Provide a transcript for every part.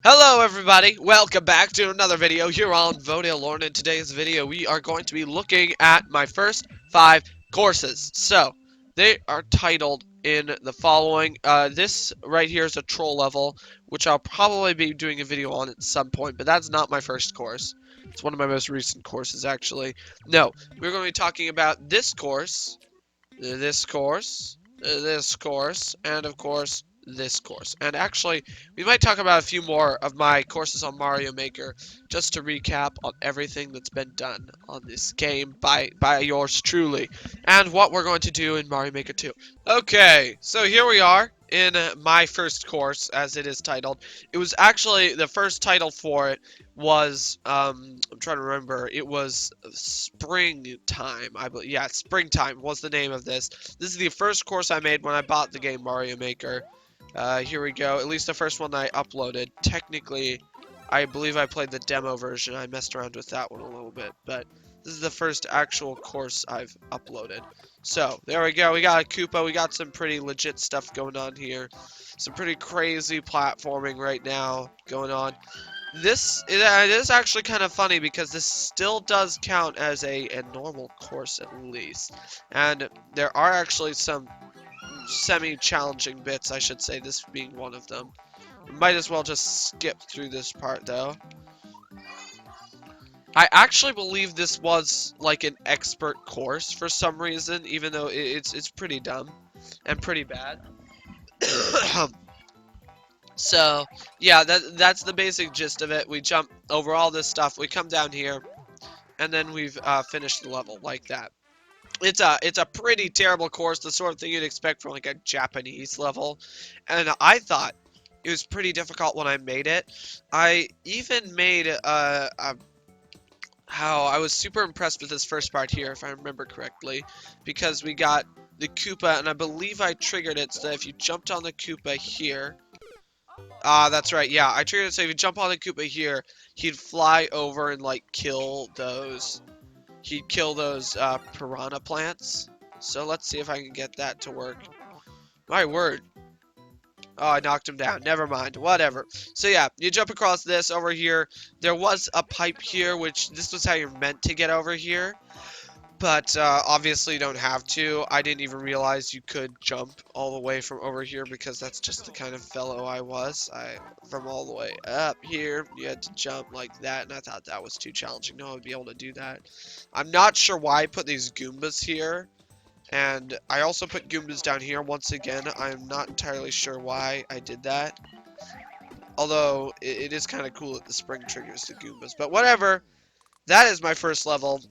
Hello everybody, welcome back to another video here on Vodelorn. In today's video we are going to be looking at my first 5 courses. So, they are titled in the following. This right here is a troll level, which I'll probably be doing a video on at some point, but that's not my first course. It's one of my most recent courses actually. No, we're going to be talking about this course, this course, and of course, this course. And actually, we might talk about a few more of my courses on Mario Maker, just to recap on everything that's been done on this game by yours truly, and what we're going to do in Mario Maker 2. Okay, so here we are in my first course, as it is titled. It was actually, the first title for it was, I'm trying to remember, it was Springtime, I believe. Yeah, Springtime was the name of this. This is the first course I made when I bought the game Mario Maker. Here we go. At least the first one I uploaded. Technically, I believe I played the demo version. I messed around with that one a little bit, but this is the first actual course I've uploaded. So, there we go. We got a Koopa. We got some pretty legit stuff going on here. Some pretty crazy platforming right now going on. It is actually kind of funny because this still does count as a normal course at least. And there are actually some semi-challenging bits, I should say, this being one of them. We might as well just skip through this part though. I actually believe this was like an expert course for some reason, even though it's pretty dumb and pretty bad. So, yeah, that's the basic gist of it. We jump over all this stuff, we come down here, and then we've finished the level like that. It's a pretty terrible course, the sort of thing you'd expect from like a Japanese level, and I thought it was pretty difficult when I made it. I even made how I was super impressed with this first part here, if I remember correctly, because we got the Koopa, and I believe I triggered it so that if you jumped on the Koopa here. That's right, yeah, I triggered it so if you jump on the Koopa here, he'd fly over and, like, he'd kill those, piranha plants. So let's see if I can get that to work. My word. Oh, I knocked him down. Never mind. Whatever. So yeah, you jump across this over here. There was a pipe here, which this was how you're meant to get over here. But obviously you don't have to. I didn't even realize you could jump all the way from over here because that's just the kind of fellow I was. From all the way up here, you had to jump like that, and I thought that was too challenging. No one would be able to do that. I'm not sure why I put these Goombas here. And I also put Goombas down here once again. I'm not entirely sure why I did that. Although, it is kind of cool that the spring triggers the Goombas. But whatever. That is my first level.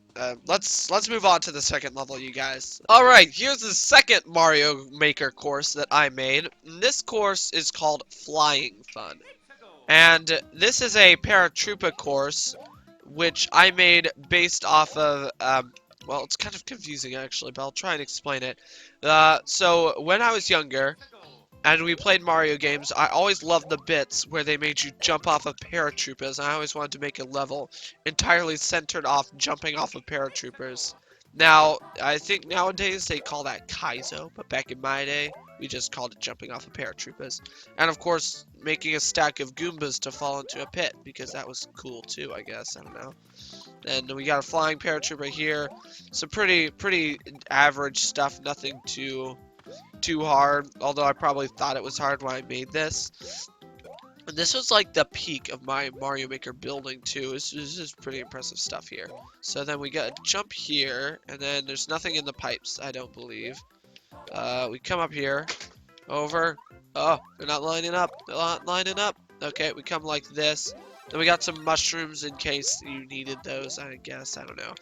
Let's move on to the second level, you guys. Alright, here's the second Mario Maker course that I made. And this course is called Flying Fun. And this is a Paratroopa course, which I made based off of, well, it's kind of confusing actually, but I'll try and explain it. So, when I was younger, and we played Mario games, I always loved the bits where they made you jump off of paratroopers, and I always wanted to make a level entirely centered off jumping off of paratroopers. Now, I think nowadays they call that Kaizo, but back in my day, we just called it jumping off of paratroopers. And of course, making a stack of Goombas to fall into a pit, because that was cool too, I guess, I don't know. And we got a flying paratrooper here. Some pretty average stuff, nothing too hard, although I probably thought it was hard when I made this. And this was like the peak of my Mario Maker building too. This is pretty impressive stuff here. So then we got to jump here, and then there's nothing in the pipes, I don't believe. We come up here, over. Oh, they're not lining up. They're not lining up. Okay, we come like this. Then we got some mushrooms in case you needed those, I guess. I don't know.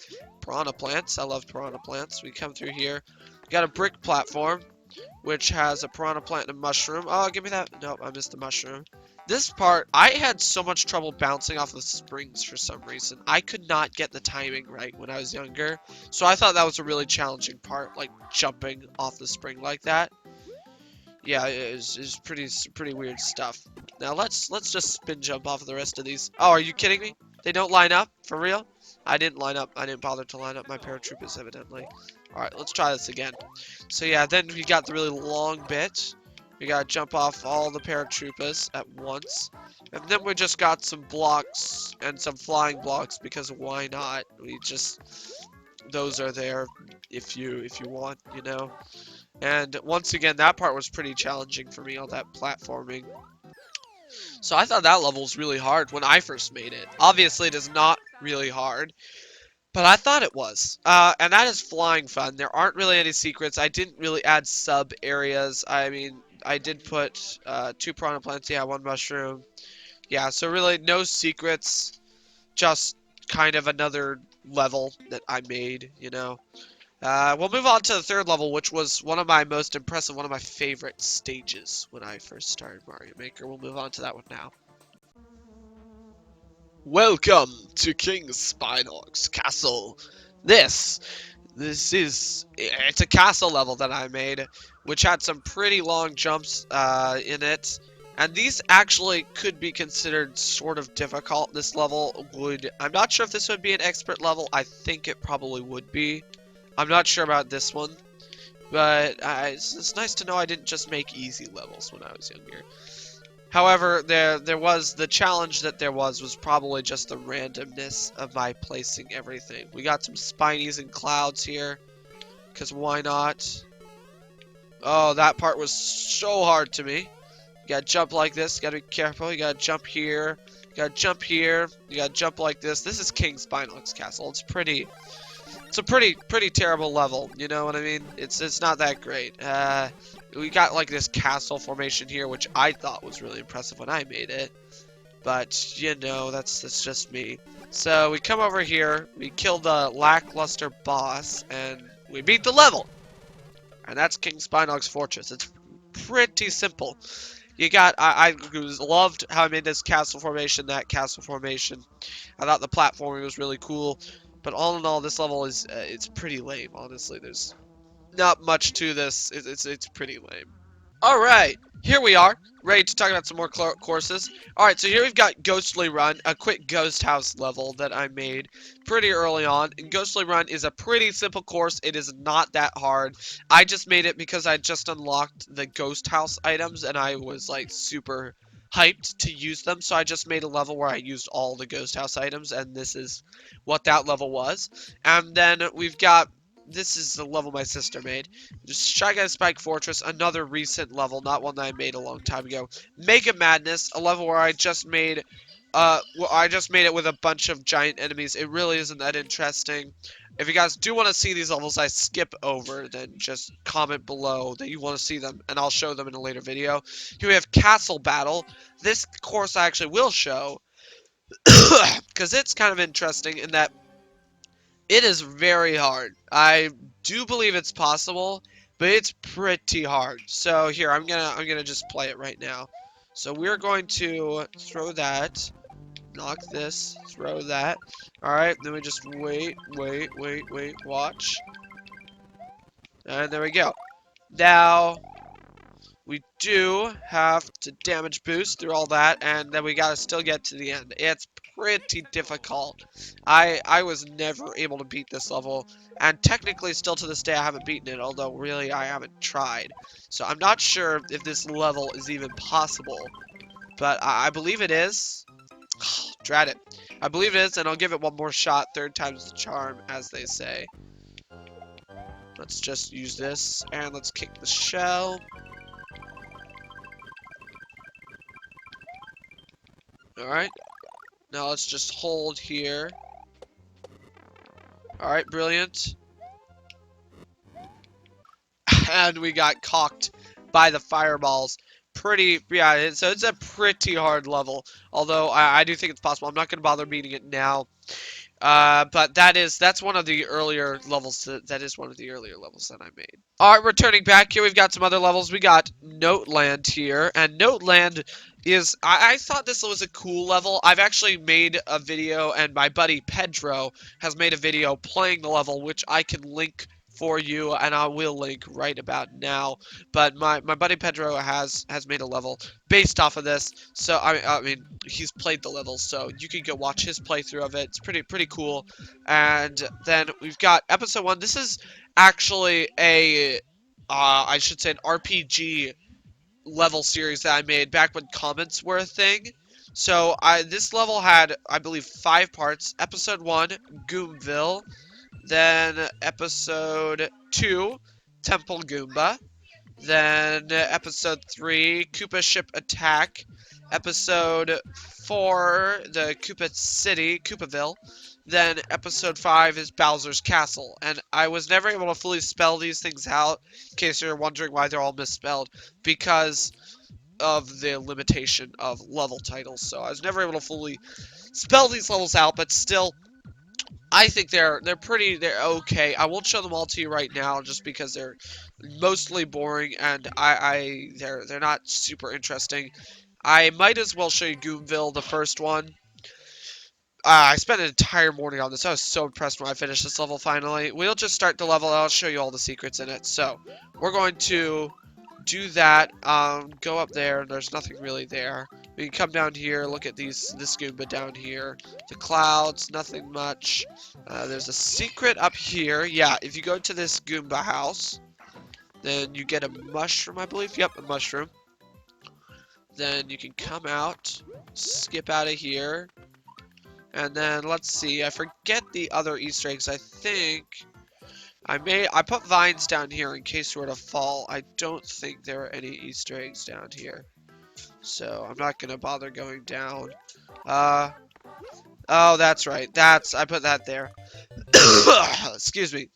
Piranha plants. I love piranha plants. We come through here. We got a brick platform, which has a piranha plant and a mushroom. Oh, give me that. Nope, I missed the mushroom. This part, I had so much trouble bouncing off of springs for some reason. I could not get the timing right when I was younger. So I thought that was a really challenging part, like jumping off the spring like that. Yeah, it's pretty weird stuff. Now let's just spin jump off of the rest of these. Oh, are you kidding me? They don't line up? For real? I didn't line up. I didn't bother to line up my paratroopers, evidently. Alright, let's try this again. So yeah, then we got the really long bit, We gotta jump off all the paratroopers at once. And then we just got some blocks and some flying blocks because why not? We just those are there if you want, you know. And once again, that part was pretty challenging for me, all that platforming. So I thought that level was really hard when I first made it. Obviously, it is not really hard, but I thought it was. And that is flying fun. There aren't really any secrets. I didn't really add sub areas. I mean, I did put 2 piranha plants, yeah, 1 mushroom. Yeah, so really no secrets. Just kind of another level that I made, you know. We'll move on to the 3rd level, which was one of my most impressive, one of my favorite stages when I first started Mario Maker. We'll move on to that one now. Welcome to King Spinock's castle. This it's a castle level that I made, which had some pretty long jumps in it. And these actually could be considered sort of difficult. This level I'm not sure if this would be an expert level. I think it probably would be. I'm not sure about this one, but it's nice to know I didn't just make easy levels when I was younger. However, there was the challenge that there was probably just the randomness of my placing everything. We got some spinies and clouds here, because why not? Oh, that part was so hard to me. You gotta jump like this, you gotta be careful, you gotta jump here, you gotta jump here, you gotta jump like this. This is King Spinock's castle. It's a pretty terrible level, you know what I mean? It's not that great. We got like this castle formation here, which I thought was really impressive when I made it. But you know, that's just me. So we come over here, we kill the lackluster boss, and we beat the level. And that's King Spinock's fortress. It's pretty simple. You got I loved how I made this castle formation, that castle formation. I thought the platforming was really cool. But all in all, this level is it's pretty lame. Honestly, there's not much to this. It's pretty lame. All right, here we are, ready to talk about some more courses. All right, so here we've got Ghostly Run, a quick ghost house level that I made pretty early on. And Ghostly Run is a pretty simple course. It is not that hard. I just made it because I just unlocked the ghost house items and I was like super hyped to use them. So I just made a level where I used all the ghost house items, and this is what that level was. And then we've got this is the level my sister made. Just Shy Guy Spike Fortress, another recent level, not one that I made a long time ago. Mega Madness, a level where I just made it with a bunch of giant enemies. It really isn't that interesting. If you guys do want to see these levels I skip over, then just comment below that you want to see them, and I'll show them in a later video. Here we have Castle Battle. This course I actually will show, because it's kind of interesting in that it is very hard. I do believe it's possible, but it's pretty hard. So here, I'm gonna just play it right now. So we're going to throw that, knock this, throw that. All right, then we just wait, watch, and there we go. Now we do have to damage boost through all that, and then we gotta still get to the end. It's pretty difficult. I was never able to beat this level, and technically still to this day I haven't beaten it, although really I haven't tried. So I'm not sure if this level is even possible, but I believe it is. Drat it. I believe it is, and I'll give it one more shot. 3rd time's the charm, as they say. Let's just use this, and let's kick the shell. Alright. Now let's just hold here. Alright, brilliant. And we got cocked by the fireballs. Yeah, so it's a pretty hard level. Although, I do think it's possible. I'm not going to bother beating it now. But that's one of the earlier levels. That is one of the earlier levels that I made. Alright, returning back here, we've got some other levels. We got Noteland here, and Noteland is, I thought this was a cool level. I've actually made a video, and my buddy Pedro has made a video playing the level, which I can link for you, and I will link right about now. But my buddy Pedro has made a level based off of this, so I mean he's played the level, so you can go watch his playthrough of it. It's pretty cool. And then we've got episode 1. This is actually a I should say an RPG level series that I made back when comments were a thing. So this level had, I believe, 5 parts. Episode 1, Goomville. Then episode 2, Temple Goomba. Then episode 3, Koopa Ship Attack. Episode 4, the Koopa City, Koopaville. Then episode 5 is Bowser's Castle. And I was never able to fully spell these things out, in case you're wondering why they're all misspelled, because of the limitation of level titles. So I was never able to fully spell these levels out, but still, I think they're okay. I won't show them all to you right now just because they're mostly boring and they're not super interesting. I might as well show you Goomville, the first one. I spent an entire morning on this. I was so impressed when I finished this level finally. We'll just start the level and I'll show you all the secrets in it. So, we're going to do that. Go up there. There's nothing really there. We can come down here, look at this Goomba down here. The clouds, nothing much. There's a secret up here. Yeah, if you go to this Goomba house, then you get a mushroom, I believe. Yep, a mushroom. Then you can come out, skip out of here. And then, let's see, I forget the other Easter eggs. I think I put vines down here in case you were to fall. I don't think there are any Easter eggs down here. So, I'm not going to bother going down. Oh, that's right. I put that there. Excuse me.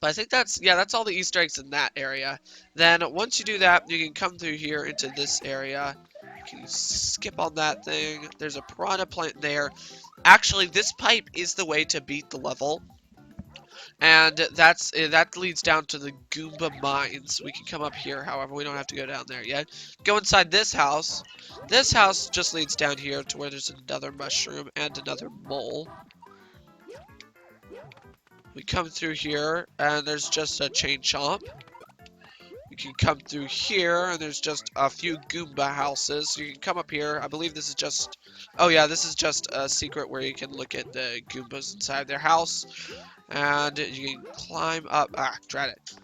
But I think that's all the Easter eggs in that area. Then, once you do that, you can come through here into this area. You can skip on that thing. There's a piranha plant there. Actually, this pipe is the way to beat the level. And that leads down to the Goomba mines. We can come up here, however, we don't have to go down there yet. Go inside this house. This house just leads down here to where there's another mushroom and another mole. We come through here, and there's just a chain chomp. You can come through here, and there's just a few Goomba houses. You can come up here. I believe this is just... Oh, yeah, this is just a secret where you can look at the Goombas inside their house. And you can climb up... Ah, drat it.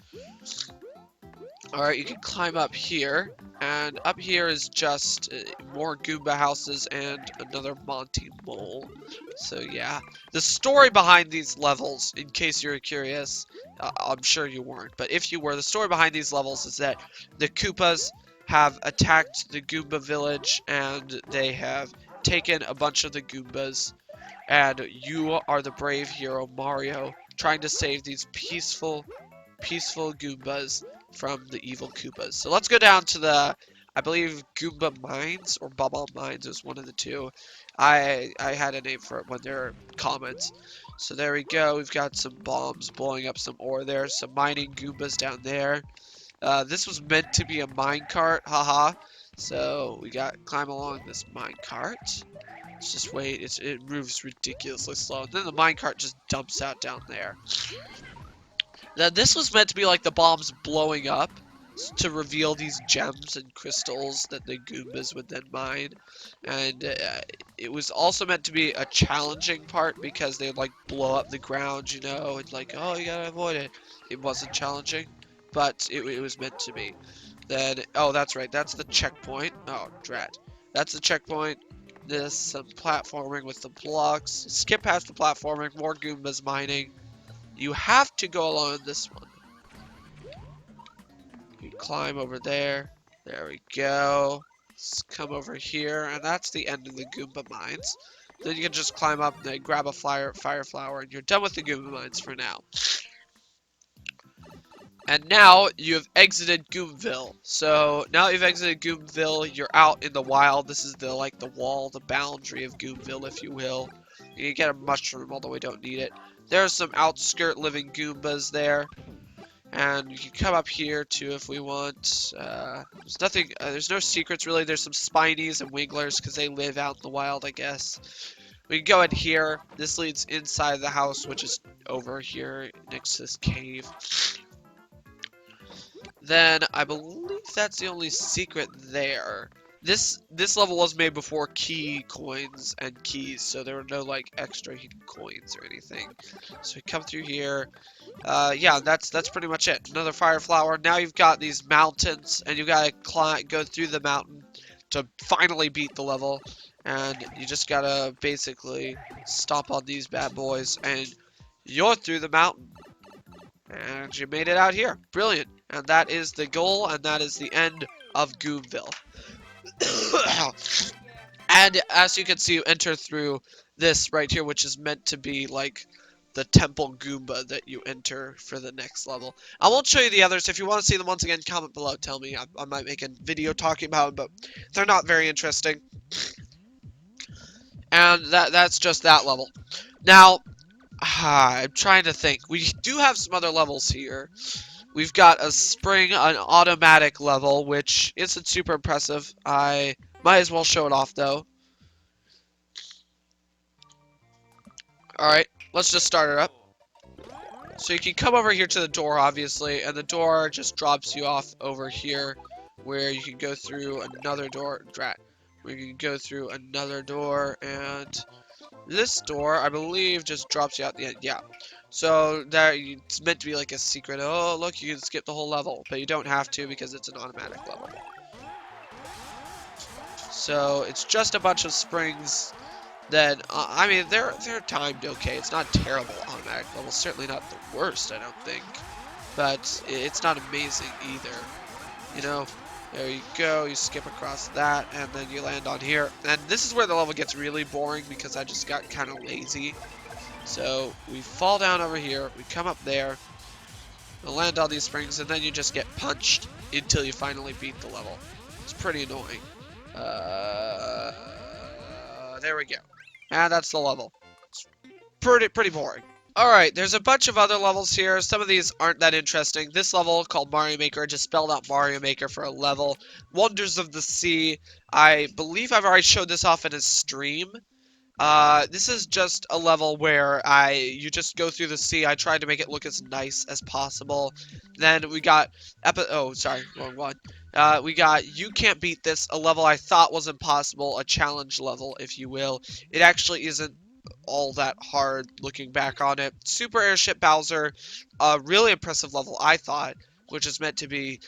Alright, you can climb up here. And up here is just more Goomba houses and another Monty Mole. So, yeah. The story behind these levels, in case you're curious, I'm sure you weren't, but if you were, the story behind these levels is that the Koopas have attacked the Goomba village, and they have taken a bunch of the Goombas, and you are the brave hero, Mario, trying to save these peaceful Goombas from the evil Koopas. So let's go down to the, I believe, Goomba Mines, or Bubble Mines is one of the two. I had a name for it when there are comments. So there we go. We've got some bombs blowing up some ore there. Some mining Goombas down there. This was meant to be a minecart, haha. So we got climb along this minecart. Let's just wait. It moves ridiculously slow. And then the minecart just dumps out down there. Now this was meant to be like the bombs blowing up to reveal these gems and crystals that the Goombas would then mine. And it was also meant to be a challenging part because they would like blow up the ground, you know, and like, oh, you gotta avoid it. It wasn't challenging, but it was meant to be. Then, oh, that's right, that's the checkpoint. Oh, drat. That's the checkpoint. This, some platforming with the blocks. Skip past the platforming, more Goombas mining. You have to go along this one. You climb over there. There we go. Let's come over here, and that's the end of the Goomba mines. Then you can just climb up and then grab a fire flower, and you're done with the Goomba mines for now. And now you have exited Goomville. So now you've exited Goomville, you're out in the wild. This is the wall, the boundary of Goomville, if you will. You can get a mushroom, although we don't need it. There are some outskirt living Goombas there. And you can come up here too if we want. There's nothing, there's no secrets really. There's some Spinies and Wigglers because they live out in the wild, I guess. We can go in here. This leads inside the house, which is over here next to this cave. Then I believe that's the only secret there. this level was made before key coins and keys, so there were no like extra hidden coins or anything. So we come through here. Yeah, that's pretty much it. Another fire flower. Now you've got these mountains, and you gotta go through the mountain to finally beat the level. And you just gotta basically stomp on these bad boys, and you're through the mountain. And you made it out here. Brilliant. And that is the goal, and that is the end of Goomville. And as you can see, you enter through this right here, which is meant to be like the Temple Goomba that you enter for the next level. I won't show you the others. If you want to see them once again, comment below. Tell me. I might make a video talking about them, but they're not very interesting. And that's just that level. Now, I'm trying to think. We do have some other levels here. We've got a spring, an automatic level, which isn't super impressive. I might as well show it off, though. Alright, let's just start it up. So you can come over here to the door, obviously, and the door just drops you off over here, where you can go through another door, where you can go through another door, and this door, I believe, just drops you out the end. Yeah. So that it's meant to be like a secret. Oh, look, you can skip the whole level, but you don't have to because it's an automatic level. So it's just a bunch of springs that I mean they're timed okay. It's not terrible automatic level. Certainly not the worst, I don't think. But it's not amazing either. You know, there you go. You skip across that, and then you land on here. And this is where the level gets really boring because I just got kind of lazy. So we fall down over here. We come up there. We land on these springs, and then you just get punched until you finally beat the level. It's pretty annoying. There we go. And that's the level. It's pretty boring. Alright, there's a bunch of other levels here. Some of these aren't that interesting. This level, called Mario Maker, I just spelled out Mario Maker for a level. Wonders of the Sea. I believe I've already showed this off in a stream. This is just a level where you just go through the sea. I tried to make it look as nice as possible. Then we got oh, sorry, wrong one. We got You Can't Beat This, a level I thought was impossible, a challenge level, if you will. It actually isn't all that hard looking back on it. Super Airship Bowser, a really impressive level, I thought, which is meant to be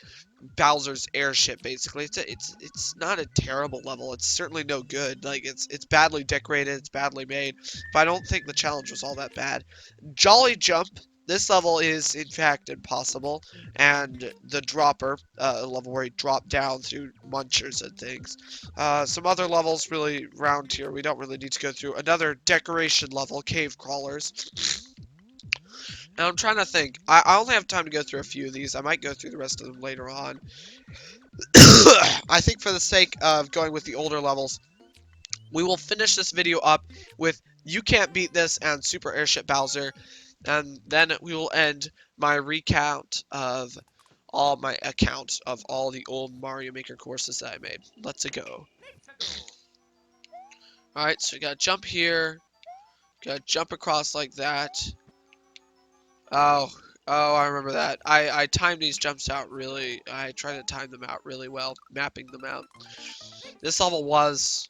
Bowser's airship, basically. It's not a terrible level. It's certainly no good. Like it's badly decorated, it's badly made, but I don't think the challenge was all that bad. Jolly Jump. This level is in fact impossible, and the dropper, a level where you drop down through munchers and things. Some other levels really round here. We don't really need to go through. Another decoration level, cave crawlers. And I'm trying to think. I only have time to go through a few of these. I might go through the rest of them later on. I think for the sake of going with the older levels, we will finish this video up with You Can't Beat This and Super Airship Bowser. And then we will end my recount of all my accounts of all the old Mario Maker courses that I made. Let's go. Alright, so we gotta jump here. Gotta jump across like that. Oh, I remember that. I timed these jumps out really. I tried to time them out really well, mapping them out. This level was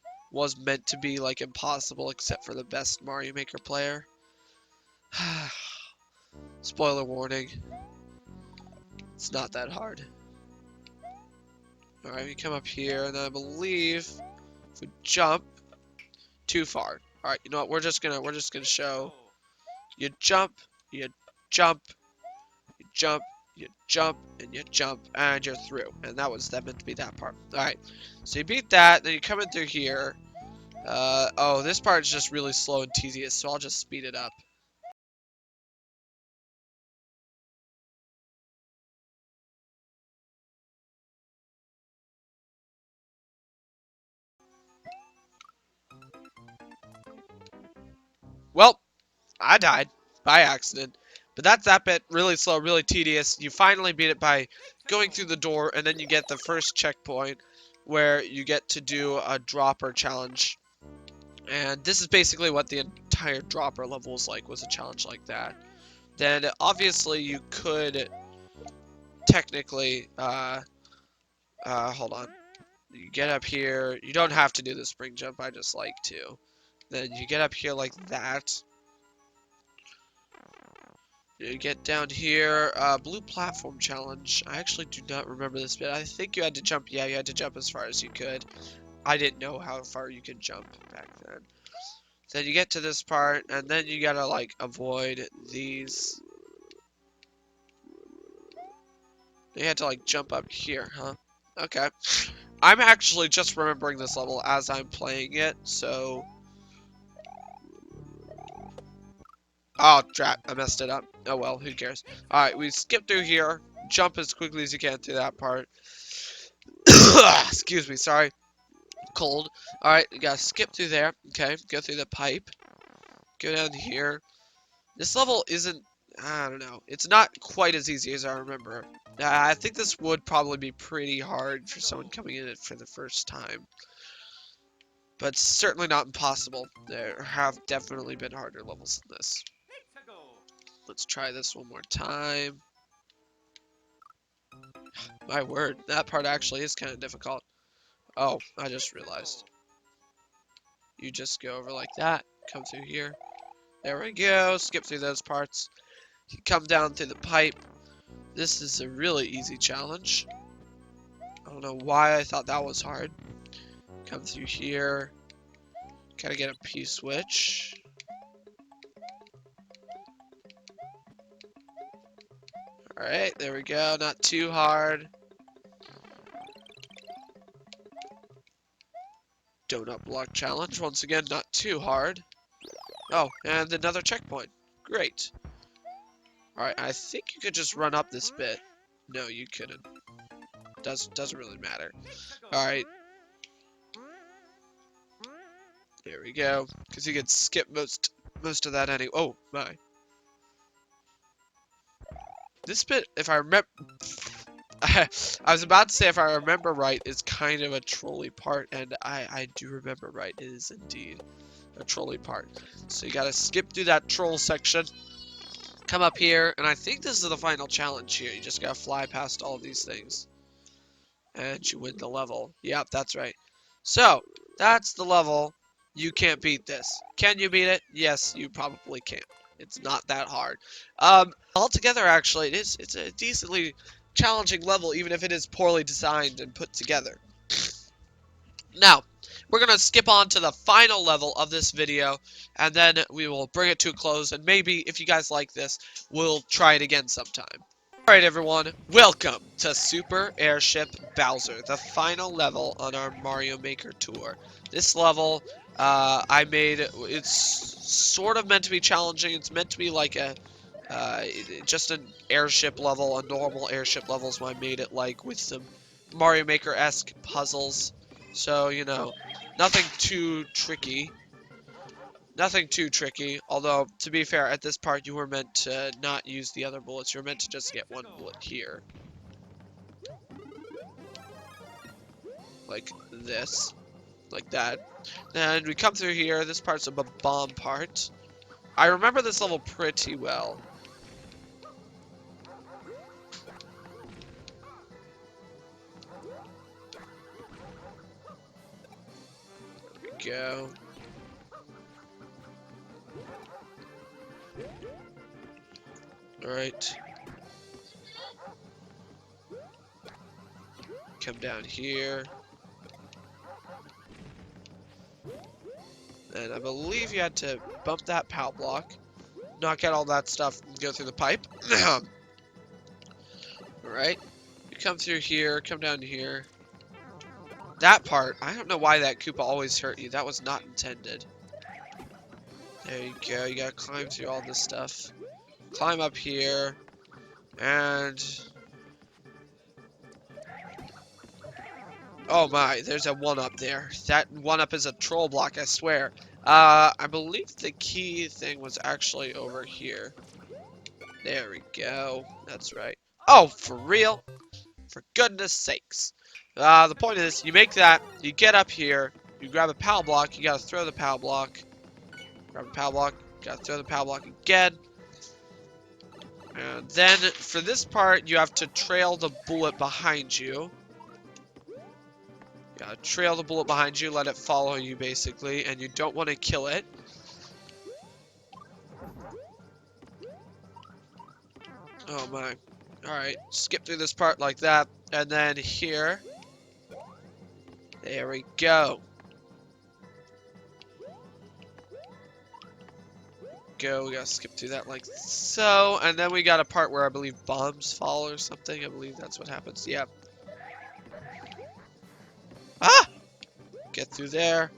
meant to be like impossible, except for the best Mario Maker player. Spoiler warning. It's not that hard. All right, we come up here, and I believe if we jump too far. All right, you know what? We're just gonna show. You jump, you jump. You jump, you jump, and you jump, and you're through. And that meant to be that part. Alright, so you beat that, then you come in through here. Oh, this part is just really slow and tedious, so I'll just speed it up. Well, I died by accident. But that's that bit, really slow, really tedious. You finally beat it by going through the door, and then you get the first checkpoint where you get to do a dropper challenge. And this is basically what the entire dropper level was like, was a challenge like that. Then obviously you could technically, hold on. You get up here. You don't have to do the spring jump. I just like to. Then you get up here like that. You get down here. Blue platform challenge. I actually do not remember this bit. I think you had to jump. Yeah, you had to jump as far as you could. I didn't know how far you could jump back then. Then you get to this part, and then you gotta like avoid these. You had to like jump up here, huh? Okay. I'm actually just remembering this level as I'm playing it, so. Oh, drat, I messed it up. Oh well, who cares? Alright, we skip through here. Jump as quickly as you can through that part. Excuse me, sorry. Cold. Alright, you gotta skip through there. Okay, go through the pipe. Go down here. This level isn't, I don't know. It's not quite as easy as I remember. I think this would probably be pretty hard for someone coming in it for the first time. But certainly not impossible. There have definitely been harder levels than this. Let's try this one more time. My word, that part actually is kind of difficult. Oh, I just realized. You just go over like that, come through here. There we go, skip through those parts. You come down through the pipe. This is a really easy challenge. I don't know why I thought that was hard. Come through here. Gotta get a P-switch. Alright, there we go, not too hard. Donut block challenge, once again, not too hard. Oh, and another checkpoint. Great. Alright, I think you could just run up this bit. No, you couldn't. Doesn't really matter. Alright. There we go. Because you could skip most of that anyway. Oh, my. This bit, if I remember... I was about to say, if I remember right, is kind of a trolley part, and I do remember right. It is indeed a trolley part. So you gotta skip through that troll section, come up here, and I think this is the final challenge here. You just gotta fly past all of these things, and you win the level. Yep, that's right. So, that's the level. You can't beat this. Can you beat it? Yes, you probably can. It's not that hard. Altogether, actually, it's a decently challenging level, even if it is poorly designed and put together. Now, we're going to skip on to the final level of this video, and then we will bring it to a close, and maybe, if you guys like this, we'll try it again sometime. Alright everyone, welcome to Super Airship Bowser, the final level on our Mario Maker tour. This level, I made, it's sort of meant to be challenging. It's meant to be like a, just an airship level, a normal airship level is what I made it like, with some Mario Maker-esque puzzles. So, you know, nothing too tricky. Nothing too tricky, although, to be fair, at this part you were meant to not use the other bullets. You were meant to just get one bullet here. Like this. Like that. And we come through here. This part's a bomb part. I remember this level pretty well. There we go. Alright. Come down here. And I believe you had to bump that POW block, knock out all that stuff, and go through the pipe. Alright. You come through here, come down here. That part, I don't know why that Koopa always hurt you. That was not intended. There you go. You gotta climb through all this stuff. Climb up here. And... oh my, there's a 1-up there. That 1-up is a troll block, I swear. I believe the key thing was actually over here. There we go. That's right. Oh, for real? For goodness sakes. The point is, you make that, you get up here, you grab a POW block, you gotta throw the POW block. Grab a POW block, gotta throw the POW block again. And then, for this part, you have to trail the bullet behind you. Gotta trail the bullet behind you, let it follow you basically, and you don't want to kill it. Oh my. Alright, skip through this part like that, and then here. There we go. We gotta skip through that like so, and then we got a part where I believe bombs fall or something. I believe that's what happens. Yeah. Ah! Get through there.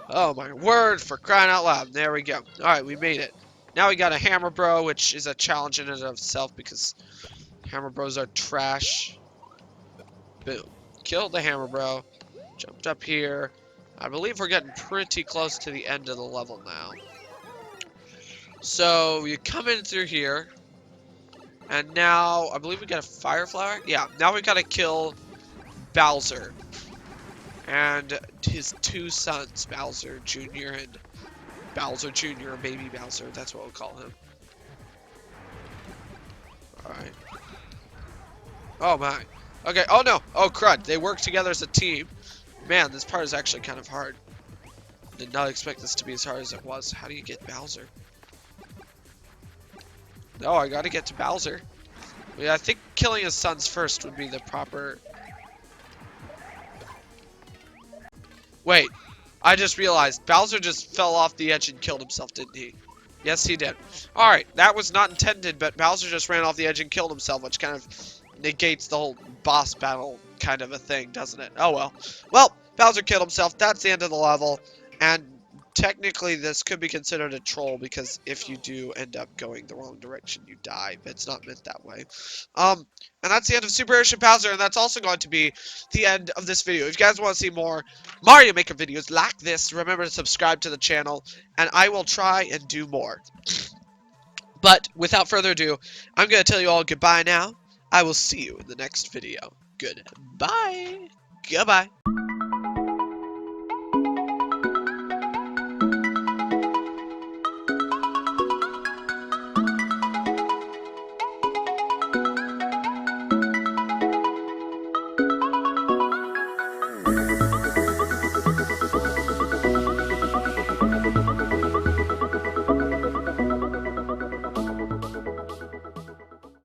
Oh my word, for crying out loud. There we go. Alright, we made it. Now we got a hammer bro, which is a challenge in and of itself because hammer bros are trash. Boom. Killed the hammer bro. Jumped up here. I believe we're getting pretty close to the end of the level now. So you come in through here. And now, I believe we got a fire flower. Yeah, now we gotta kill Bowser. And his two sons, Bowser Jr. and Bowser Jr., baby Bowser. That's what we'll call him. Alright. Oh my. Okay, oh no. Oh crud, they work together as a team. Man, this part is actually kind of hard. Did not expect this to be as hard as it was. How do you get Bowser? No, I gotta get to Bowser. Yeah, I think killing his sons first would be the proper... Wait, I just realized. Bowser just fell off the edge and killed himself, didn't he? Yes, he did. Alright, that was not intended, but Bowser just ran off the edge and killed himself, which kind of negates the whole boss battle kind of a thing, doesn't it? Oh well. Well, Bowser killed himself. That's the end of the level. And technically, this could be considered a troll because if you do end up going the wrong direction, you die. But it's not meant that way. And that's the end of Super Airship Bowser, and that's also going to be the end of this video. If you guys want to see more Mario Maker videos like this, remember to subscribe to the channel, and I will try and do more. But without further ado, I'm going to tell you all goodbye now. I will see you in the next video. Goodbye. Goodbye.